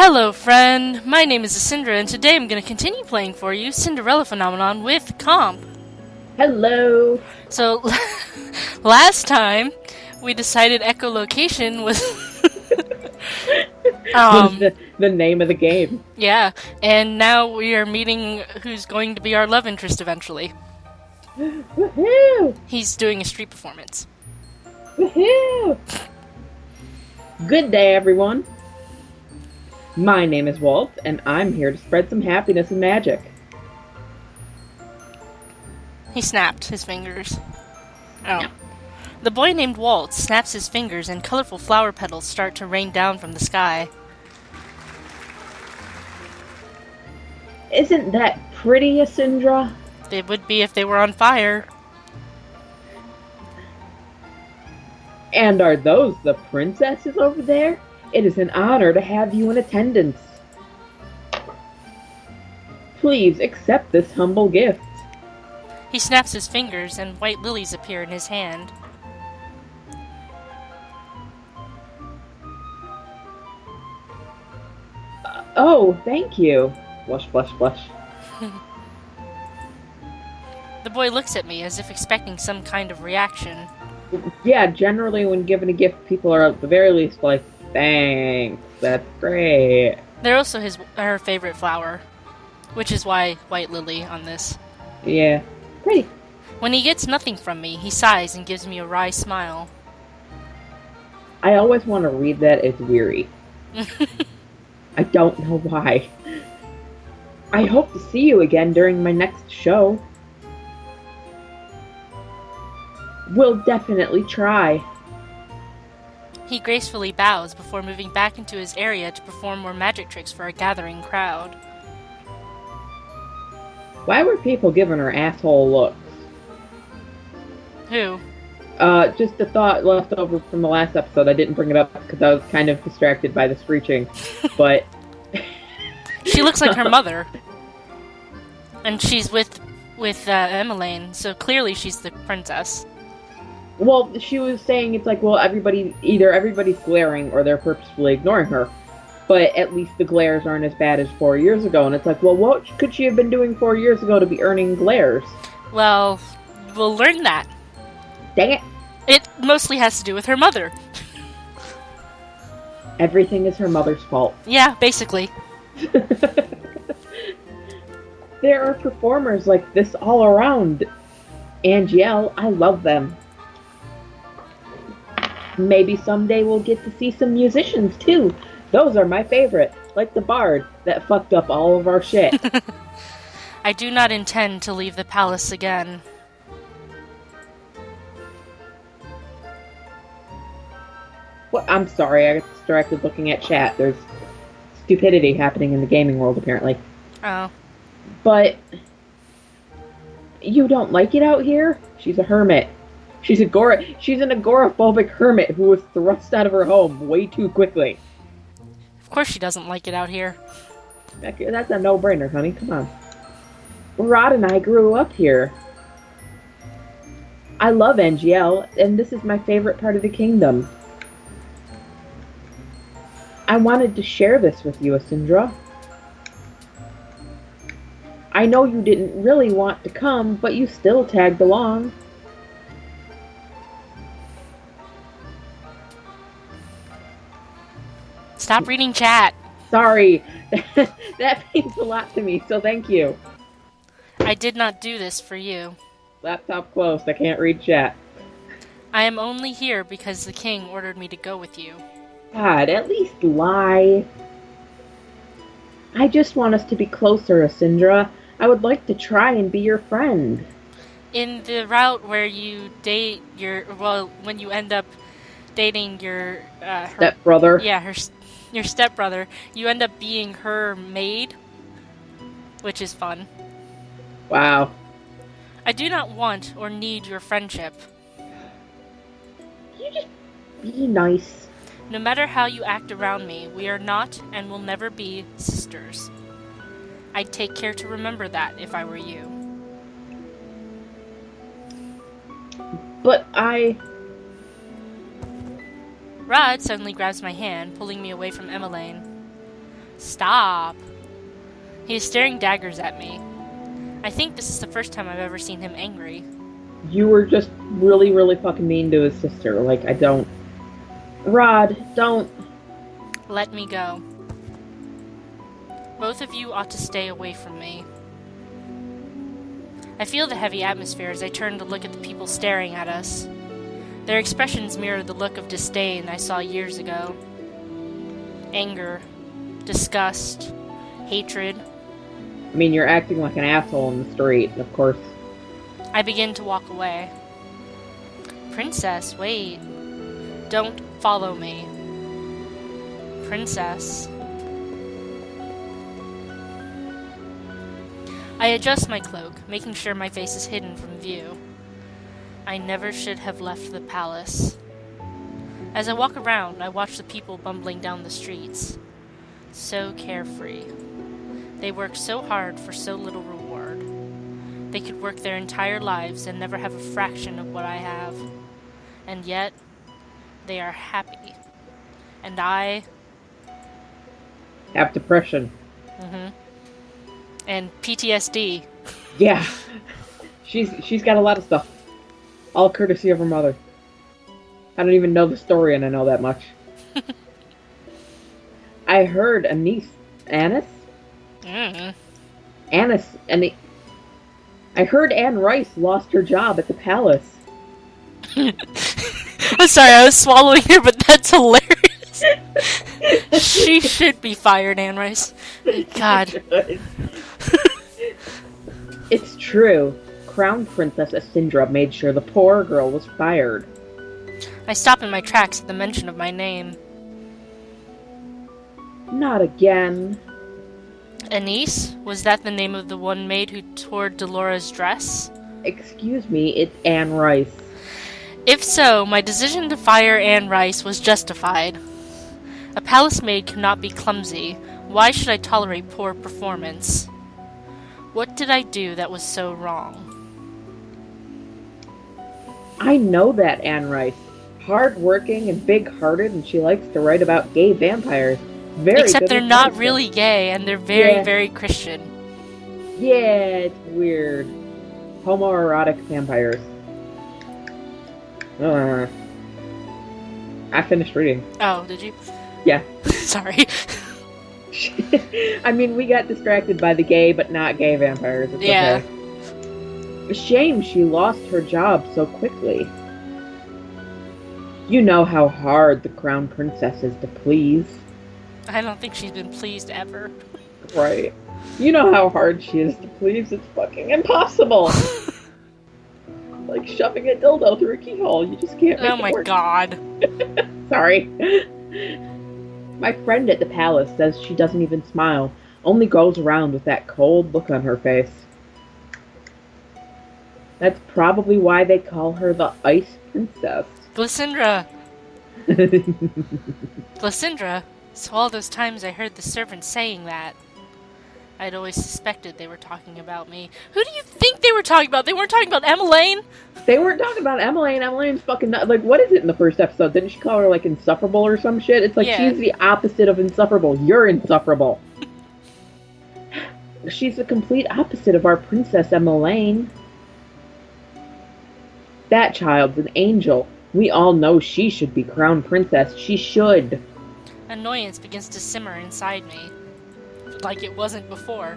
Hello, friend. My name is Glacindra, and today I'm going to continue playing for you Cinderella Phenomenon with Comp. Hello. So, last time we decided echolocation was Was the name of the game. yeah, and now we are meeting who's going to be our love interest eventually. Woohoo! He's doing a street performance. Woohoo! Good day, everyone. My name is Walt, and I'm here to spread some happiness and magic. He snapped his fingers. Oh. The boy named Walt snaps his fingers and colorful flower petals start to rain down from the sky. Isn't that pretty, Glacindra? They would be if they were on fire. And are those the princesses over there? It is an honor to have you in attendance. Please accept this humble gift. He snaps his fingers and white lilies appear in his hand. Oh, thank you. Blush, blush, blush. The boy looks at me as if expecting some kind of reaction. Yeah, generally when given a gift, people are at the very least like, thanks, that's great. They're also her favorite flower, which is why white lily on this. Yeah, pretty. When he gets nothing from me, he sighs and gives me a wry smile. I always want to read that as weary. I don't know why. I hope to see you again during my next show. We'll definitely try. He gracefully bows before moving back into his area to perform more magic tricks for a gathering crowd. Why were people giving her asshole looks? Who? Just a thought left over from the last episode. I didn't bring it up because I was kind of distracted by the screeching, but... She looks like her mother. And she's with Emmeline, so clearly she's the princess. Well, she was saying it's like, well, everybody's glaring or they're purposefully ignoring her. But at least the glares aren't as bad as 4 years ago. And it's like, well, what could she have been doing 4 years ago to be earning glares? Well, we'll learn that. Dang it. It mostly has to do with her mother. Everything is her mother's fault. Yeah, basically. There are performers like this all around. Angel, I love them. Maybe someday we'll get to see some musicians too. Those are my favorite, like the bard that fucked up all of our shit. I do not intend to leave the palace again. Well, I'm sorry, I got distracted looking at chat. There's stupidity happening in the gaming world, apparently. Oh. But you don't like it out here? She's a hermit. She's an agoraphobic hermit who was thrust out of her home way too quickly. Of course she doesn't like it out here. That's a no-brainer, honey. Come on. Rod and I grew up here. I love NGL, and this is my favorite part of the kingdom. I wanted to share this with you, Glacindra. I know you didn't really want to come, but you still tagged along. Stop reading chat. Sorry. That means a lot to me, so thank you. I did not do this for you. Laptop closed. I can't read chat. I am only here because the king ordered me to go with you. God, at least lie. I just want us to be closer, Glacindra. I would like to try and be your friend. In the route where you date when you end up dating your stepbrother. Yeah, your stepbrother, you end up being her maid, which is fun. Wow. I do not want or need your friendship. You just be nice. No matter how you act around me, we are not and will never be sisters. I'd take care to remember that if I were you. But Rod suddenly grabs my hand, pulling me away from Emmeline. Stop. He is staring daggers at me. I think this is the first time I've ever seen him angry. You were just really, really fucking mean to his sister. Like, I don't... Rod, don't... Let me go. Both of you ought to stay away from me. I feel the heavy atmosphere as I turn to look at the people staring at us. Their expressions mirror the look of disdain I saw years ago. Anger, disgust, hatred. I mean, you're acting like an asshole in the street, of course. I begin to walk away. Princess, wait. Don't follow me. Princess. I adjust my cloak, making sure my face is hidden from view. I never should have left the palace. As I walk around, I watch the people bumbling down the streets. So carefree. They work so hard for so little reward. They could work their entire lives and never have a fraction of what I have. And yet, they are happy. And I... have depression. And PTSD. Yeah. She's got a lot of stuff. All courtesy of her mother. I don't even know the story and I know that much. I heard Anise... Annis? Annis... I heard Anne Rice lost her job at the palace. I'm sorry, I was swallowing here, but that's hilarious. She should be fired, Anne Rice. God. It's true. Crown Princess Glacindra made sure the poor girl was fired. I stop in my tracks at the mention of my name. Not again. Anise? Was that the name of the one maid who tore Delora's dress? Excuse me, it's Anne Rice. If so, my decision to fire Anne Rice was justified. A palace maid cannot be clumsy. Why should I tolerate poor performance? What did I do that was so wrong? I know that Anne Rice. Hard-working and big-hearted, and she likes to write about gay vampires. Except they're not really gay, and they're very, very Christian. Yeah, it's weird. Homoerotic vampires. I finished reading. Oh, did you? Yeah. Sorry. I mean, we got distracted by the gay but not gay vampires. It's yeah. Okay. A shame she lost her job so quickly. You know how hard the Crown Princess is to please. I don't think she's been pleased ever. Right. You know how hard she is to please. It's fucking impossible. Like shoving a dildo through a keyhole. You just can't make it work. Oh my god. Sorry. My friend at the palace says she doesn't even smile. Only goes around with that cold look on her face. That's probably why they call her the Ice Princess. Glacindra! Glacindra? So all those times I heard the servants saying that. I'd always suspected they were talking about me. Who do you think they were talking about? They weren't talking about Emmeline? They weren't talking about Emmeline. Emmeline's fucking not, like, what is it in the first episode? Didn't she call her, like, insufferable or some shit? It's like, She's the opposite of insufferable. You're insufferable. She's the complete opposite of our Princess Emmeline. That child's an angel. We all know she should be crown princess. She should. Annoyance begins to simmer inside me, like it wasn't before.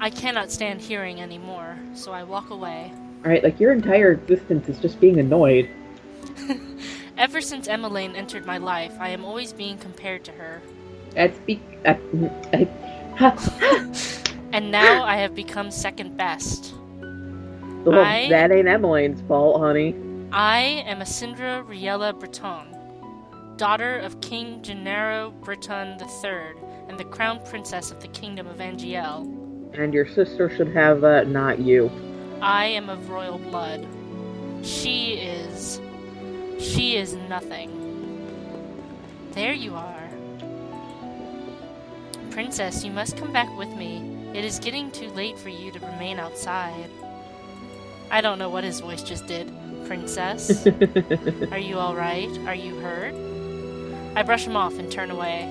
I cannot stand hearing anymore, so I walk away. Alright, like your entire existence is just being annoyed. Ever since Emmeline entered my life, I am always being compared to her. And now I have become second best. Well, that ain't Emmeline's fault, honey. I am a Cinderella Breton, daughter of King Gennaro Breton III, and the crown princess of the kingdom of Angiel. And your sister should have that, not you. I am of royal blood. She is nothing. There you are. Princess, you must come back with me. It is getting too late for you to remain outside. I don't know what his voice just did. Princess? Are you alright? Are you hurt? I brush him off and turn away.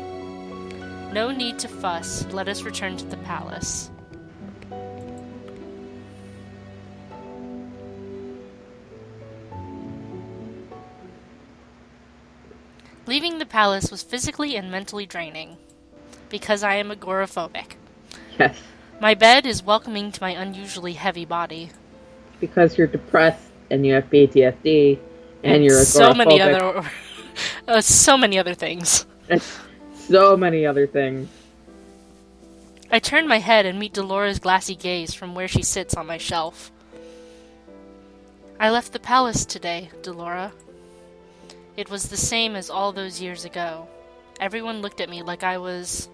No need to fuss. Let us return to the palace. Leaving the palace was physically and mentally draining, because I am agoraphobic. Yes. My bed is welcoming to my unusually heavy body. Because you're depressed and you have PTSD and you're agoraphobic. So many other things. And so many other things. I turn my head and meet Delora's glassy gaze from where she sits on my shelf. I left the palace today, Delora. It was the same as all those years ago. Everyone looked at me like I was...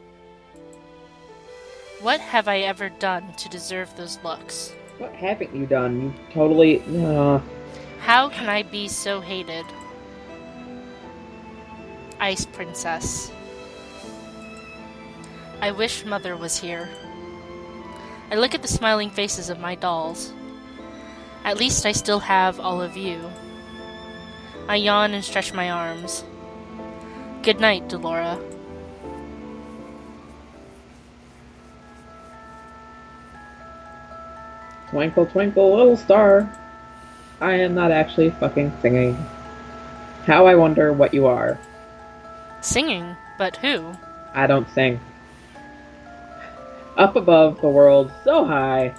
What have I ever done to deserve those looks? What haven't you done? You totally... How can I be so hated? Ice Princess. I wish Mother was here. I look at the smiling faces of my dolls. At least I still have all of you. I yawn and stretch my arms. Good night, Delora. Twinkle, twinkle, little star. I am not actually fucking singing. How I wonder what you are. Singing? But who? I don't sing. Up above the world, so high.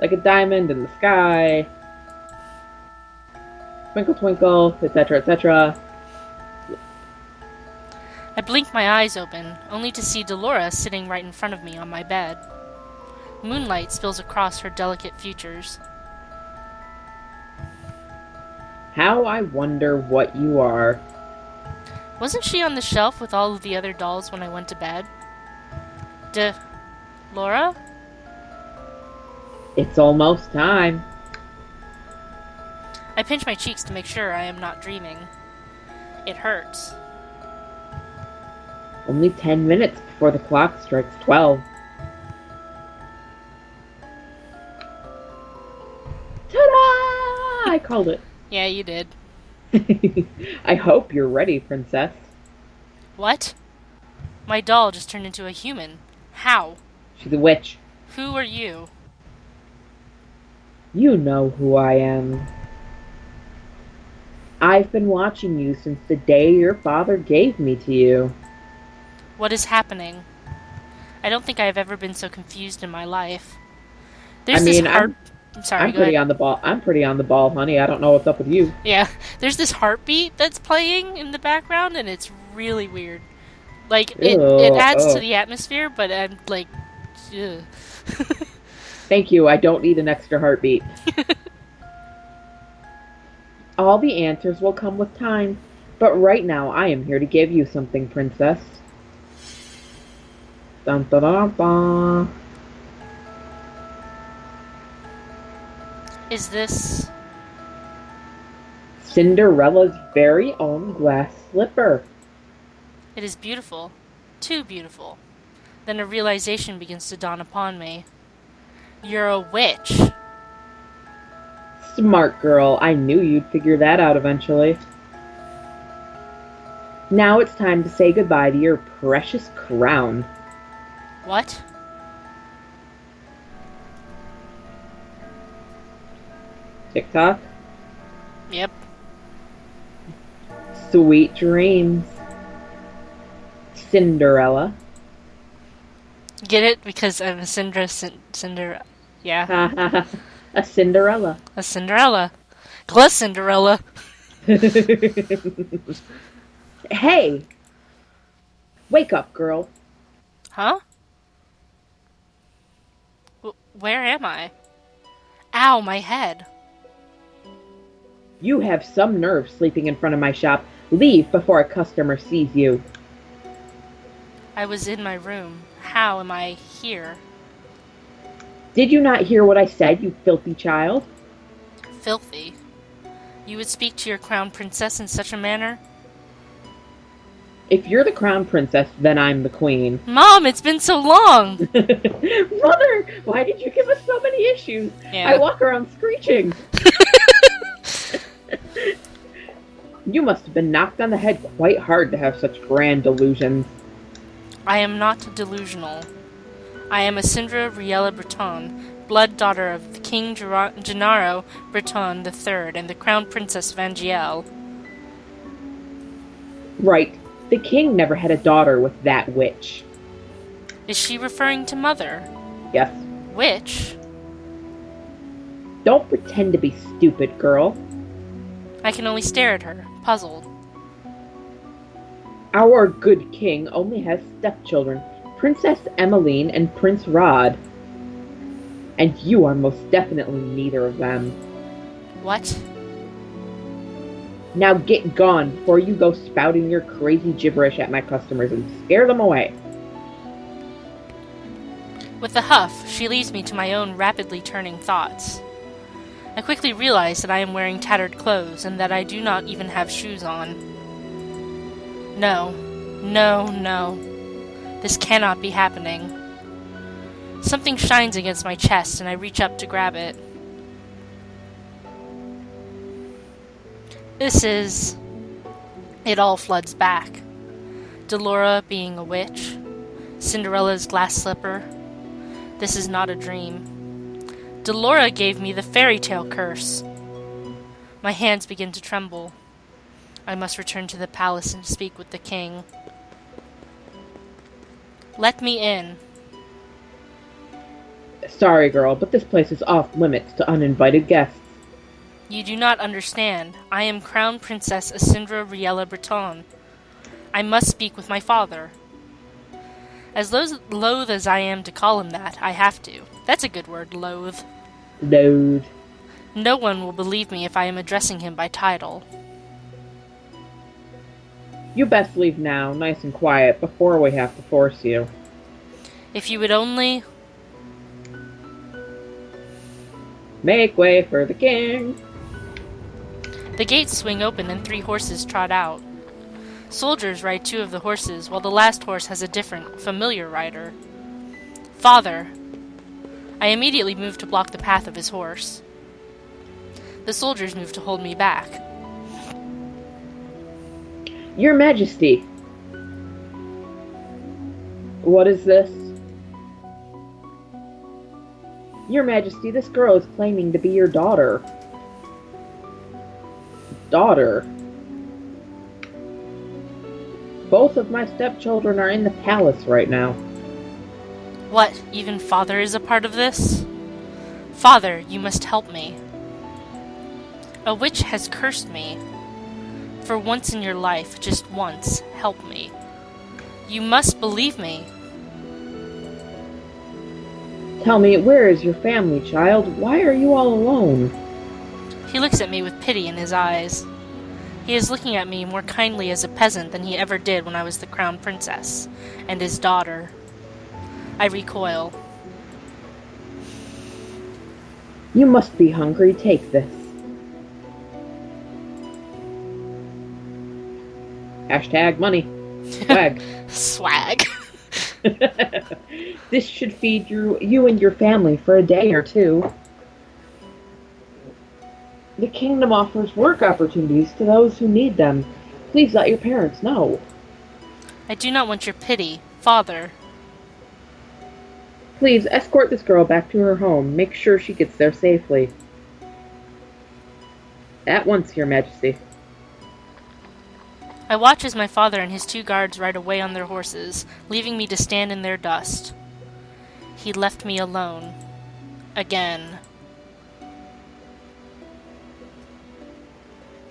Like a diamond in the sky. Twinkle, twinkle, etc., etc. I blink my eyes open, only to see Delora sitting right in front of me on my bed. Moonlight spills across her delicate features. How I wonder what you are. Wasn't she on the shelf with all of the other dolls when I went to bed? Laura? It's almost time. I pinch my cheeks to make sure I am not dreaming. It hurts. Only 10 minutes before the clock strikes 12. Ta-da! I called it. Yeah, you did. I hope you're ready, princess. What? My doll just turned into a human. How? She's a witch. Who are you? You know who I am. I've been watching you since the day your father gave me to you. What is happening? I don't think I've ever been so confused in my life. I'm pretty on the ball. I'm pretty on the ball, honey. I don't know what's up with you. Yeah, there's this heartbeat that's playing in the background, and it's really weird. Like, it adds to the atmosphere, but I'm like, ugh. Thank you. I don't need an extra heartbeat. All the answers will come with time, but right now I am here to give you something, princess. Dun dun dun dun. Is this... Cinderella's very own glass slipper. It is beautiful. Too beautiful. Then a realization begins to dawn upon me. You're a witch. Smart girl. I knew you'd figure that out eventually. Now it's time to say goodbye to your precious crown. What? TikTok? Yep. Sweet dreams. Cinderella. Get it? Because I'm a yeah. A Cinderella. A Cinderella. Glacindra. Hey! Wake up, girl. Huh? Where am I? Ow, my head. You have some nerve sleeping in front of my shop. Leave before a customer sees you. I was in my room. How am I here? Did you not hear what I said, you filthy child? Filthy? You would speak to your crown princess in such a manner? If you're the crown princess, then I'm the queen. Mom, it's been so long! Mother, why did you give us so many issues? Yeah. I walk around screeching. You must have been knocked on the head quite hard to have such grand delusions. I am not delusional. I am a Cinderella Breton, blood daughter of the King Gennaro Breton III and the Crown Princess of Angiel. Right. The king never had a daughter with that witch. Is she referring to Mother? Yes. Witch? Don't pretend to be stupid, girl. I can only stare at her, puzzled. Our good king only has stepchildren, Princess Emmeline and Prince Rod. And you are most definitely neither of them. What? Now get gone before you go spouting your crazy gibberish at my customers and scare them away. With a huff, she leaves me to my own rapidly turning thoughts. I quickly realize that I am wearing tattered clothes and that I do not even have shoes on. No. This cannot be happening. Something shines against my chest and I reach up to grab it. It all floods back. Delora being a witch. Cinderella's glass slipper. This is not a dream. Delora gave me the fairy tale curse. My hands begin to tremble. I must return to the palace and speak with the king. Let me in. Sorry, girl, but this place is off limits to uninvited guests. You do not understand. I am Crown Princess Cinderella Breton. I must speak with my father. As loath as I am to call him that, I have to. That's a good word, loath. Loathe. No one will believe me if I am addressing him by title. You best leave now, nice and quiet, before we have to force you. If you would only... Make way for the king. The gates swing open and 3 horses trot out. Soldiers ride 2 of the horses, while the last horse has a different, familiar rider. Father! I immediately move to block the path of his horse. The soldiers move to hold me back. Your Majesty. What is this? Your Majesty, this girl is claiming to be your daughter. Daughter? Both of my stepchildren are in the palace right now. What, even Father is a part of this? Father, you must help me. A witch has cursed me. For once in your life, just once, help me. You must believe me. Tell me, where is your family, child? Why are you all alone? He looks at me with pity in his eyes. He is looking at me more kindly as a peasant than he ever did when I was the crown princess, and his daughter. I recoil. You must be hungry. Take this. Hashtag money. Swag. Swag. This should feed you and your family for a day or 2. The kingdom offers work opportunities to those who need them. Please let your parents know. I do not want your pity, Father. Please escort this girl back to her home. Make sure she gets there safely. At once, Your Majesty. I watch as my father and his 2 guards ride away on their horses, leaving me to stand in their dust. He left me alone. Again.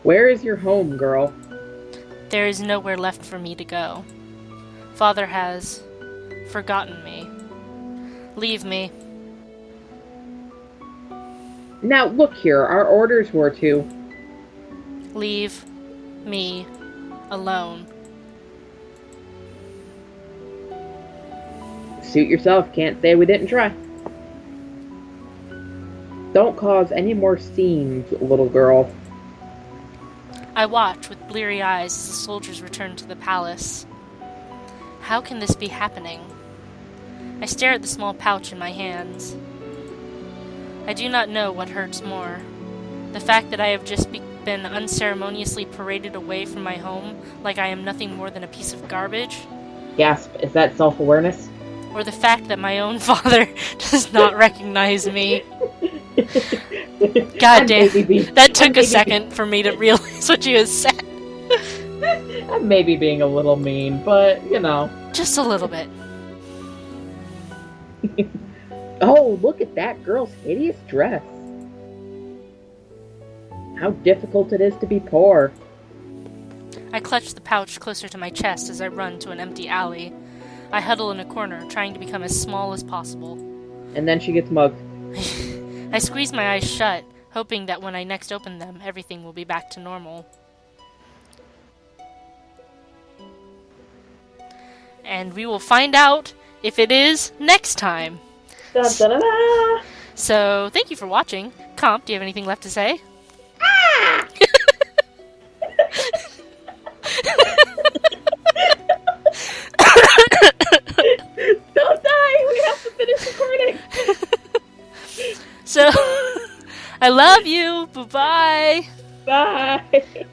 Where is your home, girl? There is nowhere left for me to go. Father has forgotten me. Leave me. Now, look here. Our orders were to... Leave me alone. Suit yourself. Can't say we didn't try. Don't cause any more scenes, little girl. I watch with bleary eyes as the soldiers return to the palace. How can this be happening? I stare at the small pouch in my hands. I do not know what hurts more. The fact that I have just been unceremoniously paraded away from my home like I am nothing more than a piece of garbage, Gasp, is that self-awareness? Or the fact that my own father does not recognize me. God damn, that took a second for me to realize what you had said. I'm maybe being a little mean, but, you know. Just a little bit. Oh, look at that girl's hideous dress. How difficult it is to be poor. I clutch the pouch closer to my chest as I run to an empty alley. I huddle in a corner, trying to become as small as possible. And then she gets mugged. I squeeze my eyes shut, hoping that when I next open them, everything will be back to normal. And we will find out if it is next time. Da, da, da, da. So, thank you for watching. Comp, do you have anything left to say? Ah! Don't die! We have to finish recording! So, I love you! Bye-bye! Bye!